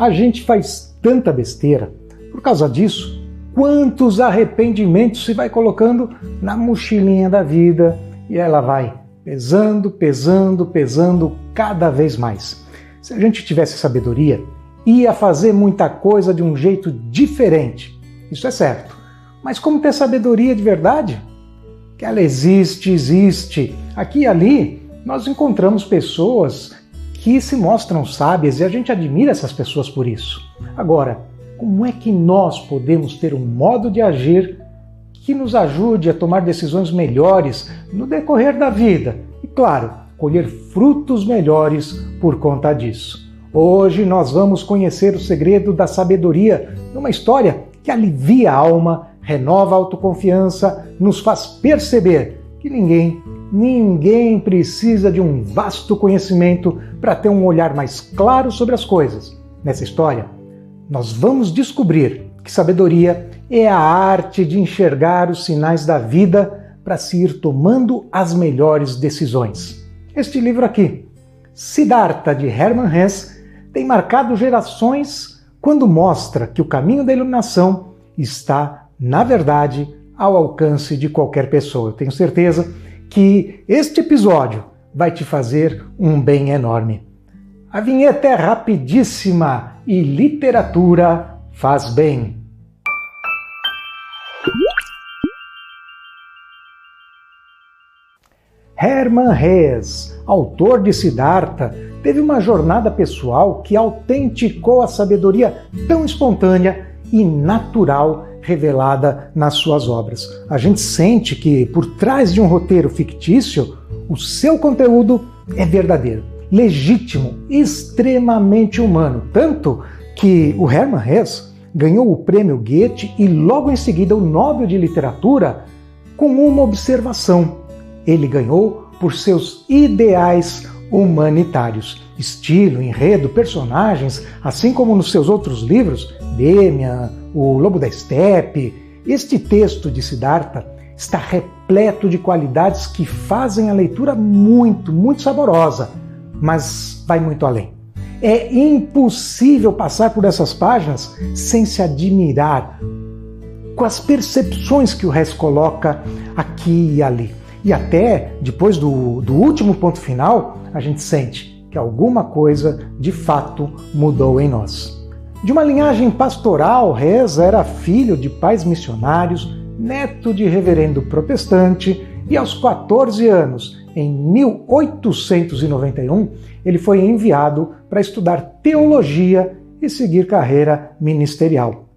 a gente faz tanta besteira. Por causa disso, quantos arrependimentos se vai colocando na mochilinha da vida e ela vai pesando, pesando, pesando cada vez mais. Se a gente tivesse sabedoria, ia fazer muita coisa de um jeito diferente. Isso é certo. Mas como ter sabedoria de verdade? Que ela existe. Aqui e ali, nós encontramos pessoas que se mostram sábias e a gente admira essas pessoas por isso. Agora, como é que nós podemos ter um modo de agir que nos ajude a tomar decisões melhores no decorrer da vida? E, claro, colher frutos melhores por conta disso. Hoje nós vamos conhecer o segredo da sabedoria numa história que alivia a alma, renova a autoconfiança, nos faz perceber que ninguém precisa de um vasto conhecimento para ter um olhar mais claro sobre as coisas. Nessa história, nós vamos descobrir que sabedoria é a arte de enxergar os sinais da vida para se ir tomando as melhores decisões. Este livro aqui, Siddhartha, de Hermann Hesse, tem marcado gerações quando mostra que o caminho da iluminação está, na verdade, ao alcance de qualquer pessoa. Eu tenho certeza que este episódio vai te fazer um bem enorme. A vinheta é rapidíssima e literatura faz bem. Hermann Hesse, autor de Siddhartha, teve uma jornada pessoal que autenticou a sabedoria tão espontânea e natural revelada nas suas obras. A gente sente que, por trás de um roteiro fictício, o seu conteúdo é verdadeiro, legítimo, extremamente humano. Tanto que o Hermann Hesse ganhou o prêmio Goethe e logo em seguida o Nobel de Literatura com uma observação. Ele ganhou por seus ideais humanitários, estilo, enredo, personagens, assim como nos seus outros livros, Demian, O Lobo da Estepe. Este texto de Siddhartha está repleto de qualidades que fazem a leitura muito saborosa, mas vai muito além. É impossível passar por essas páginas sem se admirar com as percepções que o Hesse coloca aqui e ali. E até, depois do último ponto final, a gente sente que alguma coisa, de fato, mudou em nós. De uma linhagem pastoral, Hesse era filho de pais missionários, neto de reverendo protestante, e aos 14 anos, em 1891, ele foi enviado para estudar teologia e seguir carreira ministerial.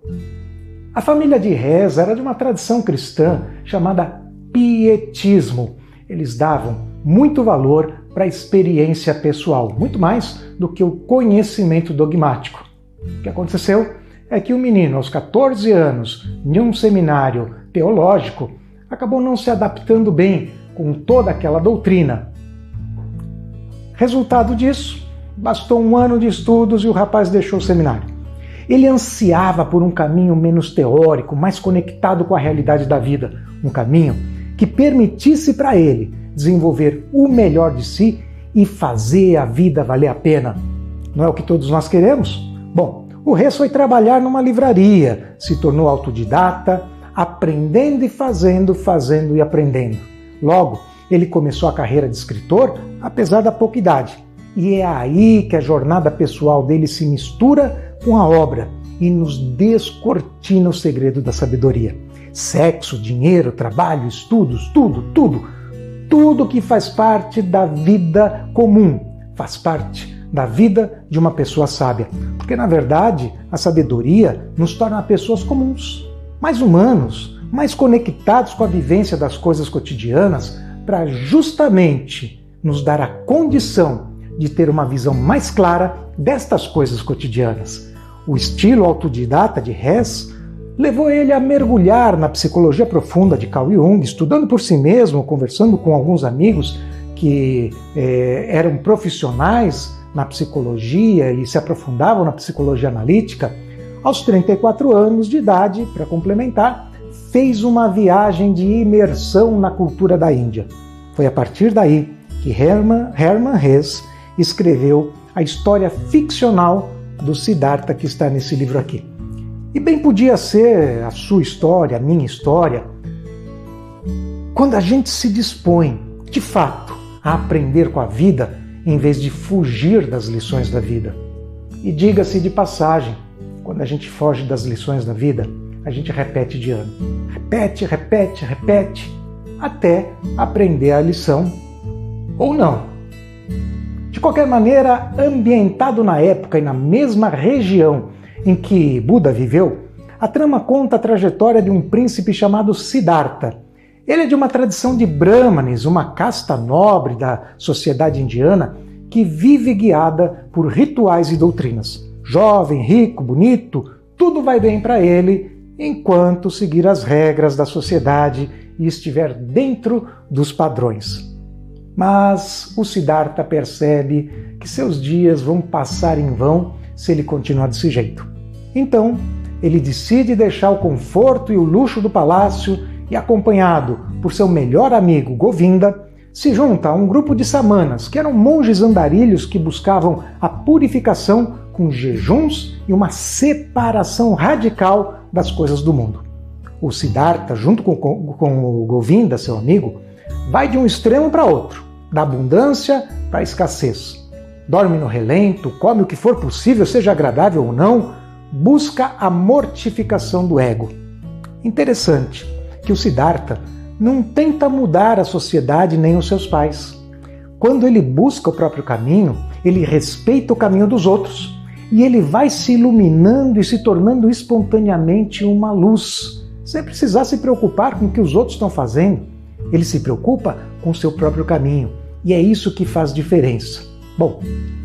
A família de Hesse era de uma tradição cristã chamada pietismo. Eles davam muito valor para a experiência pessoal, muito mais do que o conhecimento dogmático. O que aconteceu é que o menino, aos 14 anos, em um seminário teológico, acabou não se adaptando bem com toda aquela doutrina. Resultado disso, bastou um ano de estudos e o rapaz deixou o seminário. Ele ansiava por um caminho menos teórico, mais conectado com a realidade da vida, um caminho que permitisse para ele desenvolver o melhor de si e fazer a vida valer a pena. Não é o que todos nós queremos? Bom, o Hesse foi trabalhar numa livraria, se tornou autodidata, aprendendo e fazendo e aprendendo. Logo, ele começou a carreira de escritor, apesar da pouca idade. E é aí que a jornada pessoal dele se mistura com a obra e nos descortina o segredo da sabedoria. Sexo, dinheiro, trabalho, estudos, tudo que faz parte da vida comum, faz parte da vida de uma pessoa sábia. Porque, na verdade, a sabedoria nos torna pessoas comuns, mais humanos, mais conectados com a vivência das coisas cotidianas, para justamente nos dar a condição de ter uma visão mais clara destas coisas cotidianas. O estilo autodidata de Hesse levou ele a mergulhar na psicologia profunda de Carl Jung, estudando por si mesmo, conversando com alguns amigos que eram profissionais na psicologia e se aprofundavam na psicologia analítica. Aos 34 anos de idade, para complementar, fez uma viagem de imersão na cultura da Índia. Foi a partir daí que Hermann Hesse escreveu a história ficcional do Siddhartha que está nesse livro aqui. E bem podia ser a sua história, a minha história, quando a gente se dispõe, de fato, a aprender com a vida, em vez de fugir das lições da vida. E diga-se de passagem, quando a gente foge das lições da vida, a gente repete de ano. Repete, até aprender a lição, ou não. De qualquer maneira, ambientado na época e na mesma região em que Buda viveu, a trama conta a trajetória de um príncipe chamado Siddhartha. Ele é de uma tradição de Brahmanes, uma casta nobre da sociedade indiana que vive guiada por rituais e doutrinas. Jovem, rico, bonito, tudo vai bem para ele enquanto seguir as regras da sociedade e estiver dentro dos padrões. Mas o Siddhartha percebe que seus dias vão passar em vão se ele continuar desse jeito. Então, ele decide deixar o conforto e o luxo do palácio e, acompanhado por seu melhor amigo Govinda, se junta a um grupo de samanas, que eram monges andarilhos que buscavam a purificação com jejuns e uma separação radical das coisas do mundo. O Siddhartha, junto com o Govinda, seu amigo, vai de um extremo para outro, da abundância para a escassez. Dorme no relento, come o que for possível, seja agradável ou não, busca a mortificação do ego. Interessante que o Siddhartha não tenta mudar a sociedade nem os seus pais. Quando ele busca o próprio caminho, ele respeita o caminho dos outros e ele vai se iluminando e se tornando espontaneamente uma luz, sem precisar se preocupar com o que os outros estão fazendo. Ele se preocupa com o seu próprio caminho e é isso que faz diferença. Bom,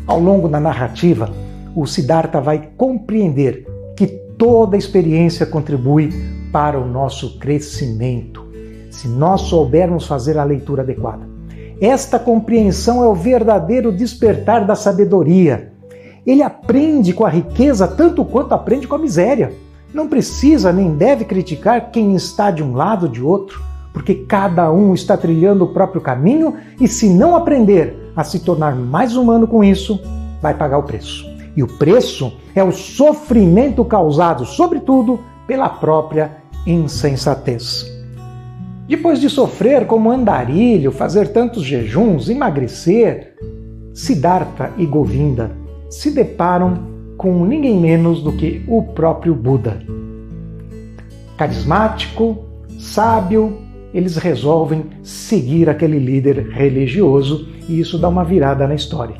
ao longo da narrativa, o Siddhartha vai compreender que toda experiência contribui para o nosso crescimento, se nós soubermos fazer a leitura adequada. Esta compreensão é o verdadeiro despertar da sabedoria. Ele aprende com a riqueza tanto quanto aprende com a miséria. Não precisa nem deve criticar quem está de um lado ou de outro, porque cada um está trilhando o próprio caminho e, se não aprender a se tornar mais humano com isso, vai pagar o preço. E o preço é o sofrimento causado, sobretudo, pela própria insensatez. Depois de sofrer como andarilho, fazer tantos jejuns, emagrecer, Siddhartha e Govinda se deparam com ninguém menos do que o próprio Buda. Carismático, sábio, eles resolvem seguir aquele líder religioso e isso dá uma virada na história.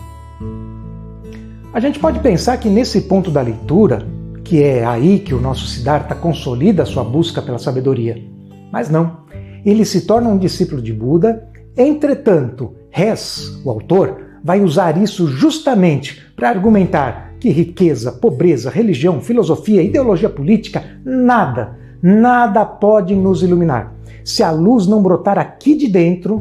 A gente pode pensar que nesse ponto da leitura, que é aí que o nosso Siddhartha consolida a sua busca pela sabedoria. Mas não, ele se torna um discípulo de Buda. Entretanto, Hess, o autor, vai usar isso justamente para argumentar que riqueza, pobreza, religião, filosofia, ideologia política, nada pode nos iluminar. Se a luz não brotar aqui de dentro,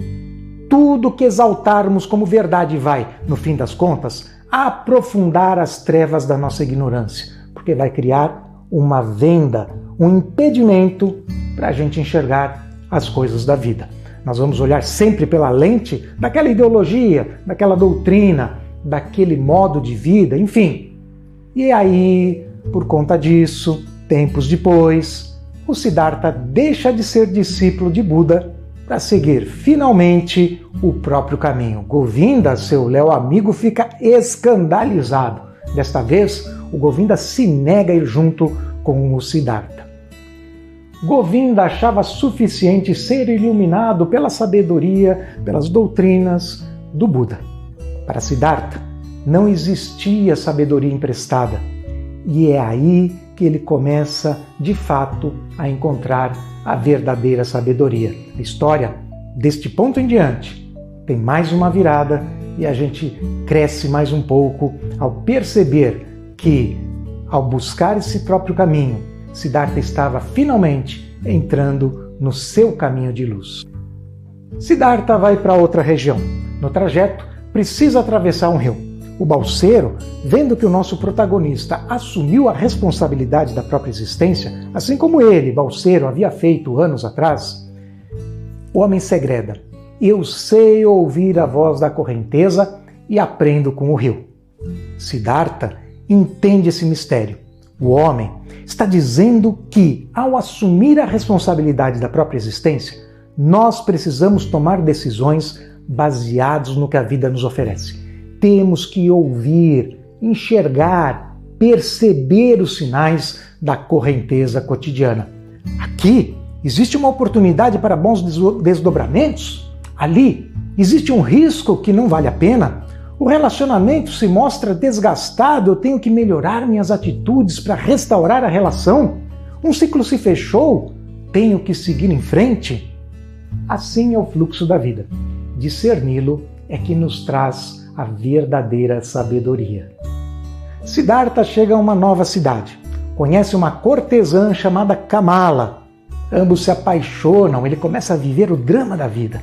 tudo que exaltarmos como verdade vai, no fim das contas, aprofundar as trevas da nossa ignorância, porque vai criar uma venda, um impedimento para a gente enxergar as coisas da vida. Nós vamos olhar sempre pela lente daquela ideologia, daquela doutrina, daquele modo de vida, enfim. E aí, por conta disso, tempos depois, o Siddhartha deixa de ser discípulo de Buda para seguir finalmente o próprio caminho. Govinda, seu léu amigo, fica escandalizado. Desta vez, o Govinda se nega a ir junto com o Siddhartha. Govinda achava suficiente ser iluminado pela sabedoria, pelas doutrinas do Buda. Para Siddhartha, não existia sabedoria emprestada. E é aí que ele começa, de fato, a encontrar a verdadeira sabedoria. A história, deste ponto em diante, tem mais uma virada e a gente cresce mais um pouco ao perceber que, ao buscar esse próprio caminho, Siddhartha estava finalmente entrando no seu caminho de luz. Siddhartha vai para outra região. No trajeto, precisa atravessar um rio. O balseiro, vendo que o nosso protagonista assumiu a responsabilidade da própria existência, assim como ele, balseiro, havia feito anos atrás, o homem segreda. Eu sei ouvir a voz da correnteza e aprendo com o rio. Siddhartha entende esse mistério. O homem está dizendo que, ao assumir a responsabilidade da própria existência, nós precisamos tomar decisões baseadas no que a vida nos oferece. Temos que ouvir, enxergar, perceber os sinais da correnteza cotidiana. Aqui existe uma oportunidade para bons desdobramentos. Ali existe um risco que não vale a pena. O relacionamento se mostra desgastado, eu tenho que melhorar minhas atitudes para restaurar a relação. Um ciclo se fechou, tenho que seguir em frente. Assim é o fluxo da vida. Discerni-lo é que nos traz a verdadeira sabedoria. Siddhartha chega a uma nova cidade. Conhece uma cortesã chamada Kamala. Ambos se apaixonam, ele começa a viver o drama da vida.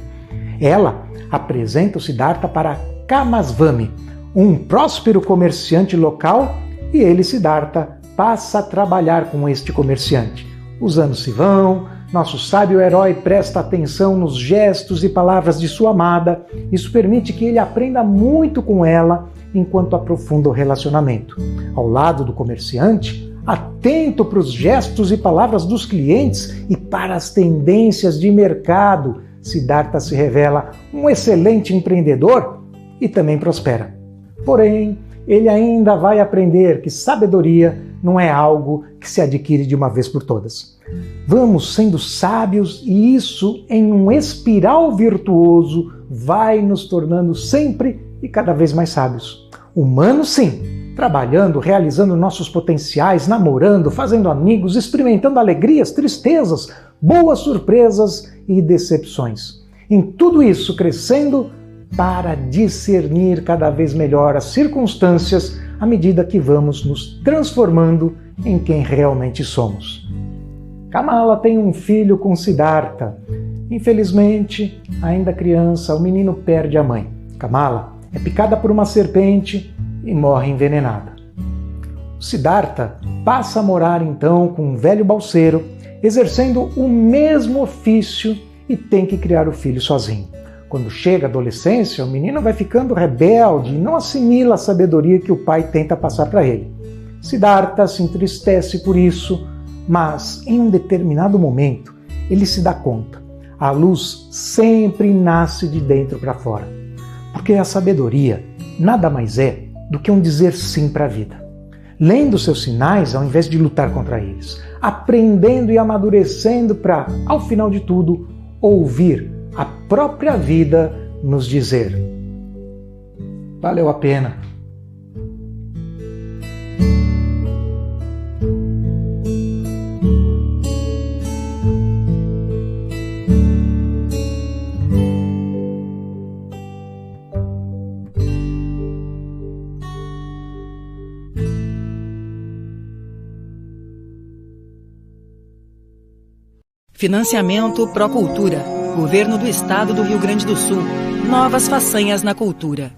Ela apresenta o Siddhartha para Kamaswami, um próspero comerciante local, e ele, Siddhartha, passa a trabalhar com este comerciante. Os anos se vão, nosso sábio herói presta atenção nos gestos e palavras de sua amada. Isso permite que ele aprenda muito com ela enquanto aprofunda o relacionamento. Ao lado do comerciante, atento para os gestos e palavras dos clientes e para as tendências de mercado, Siddhartha se revela um excelente empreendedor e também prospera. Porém, ele ainda vai aprender que sabedoria não é algo que se adquire de uma vez por todas. Vamos sendo sábios e isso, em um espiral virtuoso, vai nos tornando sempre e cada vez mais sábios. Humanos, sim, trabalhando, realizando nossos potenciais, namorando, fazendo amigos, experimentando alegrias, tristezas, boas surpresas e decepções. Em tudo isso, crescendo para discernir cada vez melhor as circunstâncias à medida que vamos nos transformando em quem realmente somos. Kamala tem um filho com Siddhartha. Infelizmente, ainda criança, o menino perde a mãe. Kamala é picada por uma serpente e morre envenenada. Siddhartha passa a morar então com um velho balseiro, exercendo o mesmo ofício e tem que criar o filho sozinho. Quando chega a adolescência, o menino vai ficando rebelde e não assimila a sabedoria que o pai tenta passar para ele. Siddhartha se entristece por isso, mas em um determinado momento ele se dá conta. A luz sempre nasce de dentro para fora, porque a sabedoria nada mais é do que um dizer sim para a vida. Lendo seus sinais ao invés de lutar contra eles, aprendendo e amadurecendo para, ao final de tudo, ouvir a própria vida nos dizer: valeu a pena. Financiamento Procultura. Governo do Estado do Rio Grande do Sul. Novas façanhas na cultura.